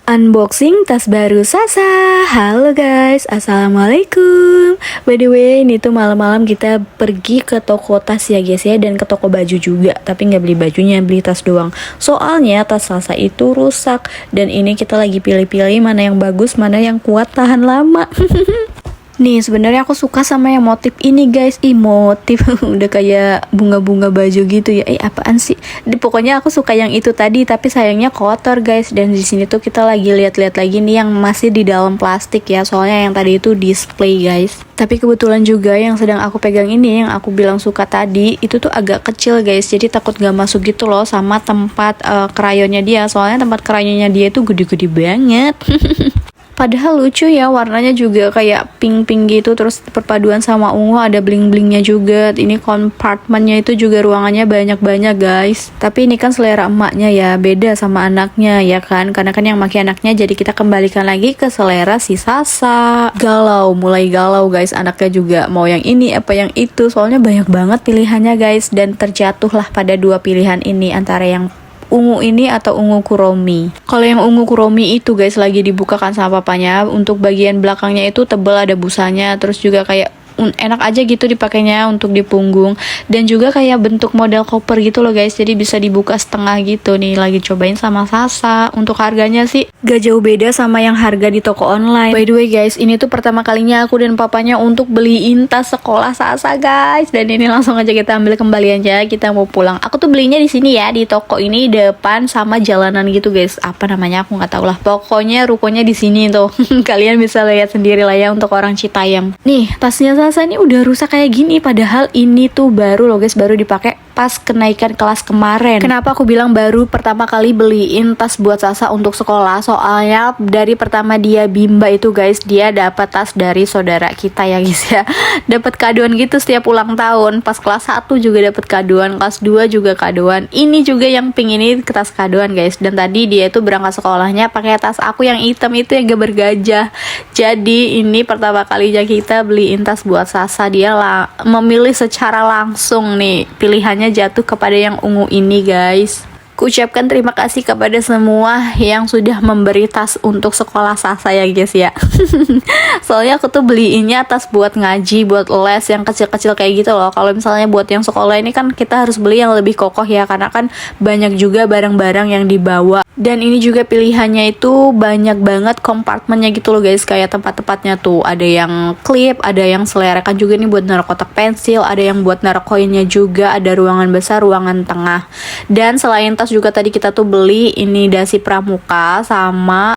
Unboxing tas baru Sasa. Halo guys, assalamualaikum. By the way, ini tuh malam-malam kita pergi ke toko tas ya guys ya, dan ke toko baju juga. Tapi nggak beli bajunya, beli tas doang. Soalnya tas Sasa itu rusak, dan ini kita lagi pilih-pilih mana yang bagus, mana yang kuat tahan lama. Nih sebenarnya aku suka sama yang motif ini guys. Motif udah kayak bunga-bunga baju gitu ya. Apaan sih? Pokoknya aku suka yang itu tadi, tapi sayangnya kotor guys. Dan di sini tuh kita lagi lihat-lihat lagi nih yang masih di dalam plastik ya. Soalnya yang tadi itu display guys. Tapi kebetulan juga yang sedang aku pegang ini, yang aku bilang suka tadi, itu tuh agak kecil guys. Jadi takut gak masuk gitu loh sama tempat krayonnya dia. Soalnya tempat krayonnya dia itu gede-gede banget. Padahal lucu ya, warnanya juga kayak pink-pink gitu, terus perpaduan sama ungu ada bling-blingnya juga. Ini kompartmennya itu juga ruangannya banyak-banyak guys. Tapi ini kan selera emaknya ya, beda sama anaknya ya kan. Karena kan yang pakai anaknya, jadi kita kembalikan lagi ke selera si Sasa. Galau, mulai galau guys, anaknya juga mau yang ini apa yang itu. Soalnya banyak banget pilihannya guys, dan terjatuhlah pada dua pilihan ini antara yang ungu ini atau ungu kuromi. Kalau yang ungu kuromi itu guys lagi dibukakan sama papanya, untuk bagian belakangnya itu tebal ada busanya, terus juga kayak enak aja gitu dipakainya untuk di punggung, dan juga kayak bentuk model koper gitu loh guys, jadi bisa dibuka setengah gitu. Nih lagi cobain sama Sasa. Untuk harganya sih gak jauh beda sama yang harga di toko online. By the way guys, ini tuh pertama kalinya aku dan papanya untuk beliin tas sekolah Sasa guys, dan ini langsung aja kita ambil kembaliannya, kita mau pulang. Aku tuh belinya di sini ya, di toko ini depan sama jalanan gitu guys. Apa namanya aku nggak tahu lah, pokoknya rukonya di sini tuh. Kalian bisa lihat sendiri lah ya untuk orang Citayam. Nih tasnya Sasa ini udah rusak kayak gini, padahal ini tuh baru loh guys, baru dipakai pas kenaikan kelas kemarin. Kenapa aku bilang baru pertama kali beliin tas buat Sasa untuk sekolah? Soalnya dari pertama dia bimba itu guys, dia dapat tas dari saudara kita ya guys ya. Dapat kadoan gitu setiap ulang tahun. Pas kelas 1 juga dapat kadoan, kelas 2 juga kadoan. Ini juga yang pink ini tas kadoan guys. Dan tadi dia itu berangkat sekolahnya pakai tas aku yang hitam itu yang gak bergajah. Jadi ini pertama kalinya kita beliin tas buat Sasa. Dia memilih secara langsung nih, pilihannya jatuh kepada yang ungu ini guys. Kuucapkan terima kasih kepada semua yang sudah memberi tas untuk sekolah Sasa ya guys ya. Soalnya aku tuh beliinnya tas buat ngaji, buat les yang kecil-kecil kayak gitu loh. Kalau misalnya buat yang sekolah ini kan kita harus beli yang lebih kokoh ya, karena kan banyak juga barang-barang yang dibawa. Dan ini juga pilihannya itu banyak banget kompartmennya gitu loh guys, kayak tempat-tempatnya tuh ada yang klip, ada yang selerakan juga nih buat naruh kotak pensil, ada yang buat naruh koinnya juga, ada ruangan besar, ruangan tengah. Dan selain tas juga tadi kita tuh beli ini dasi pramuka sama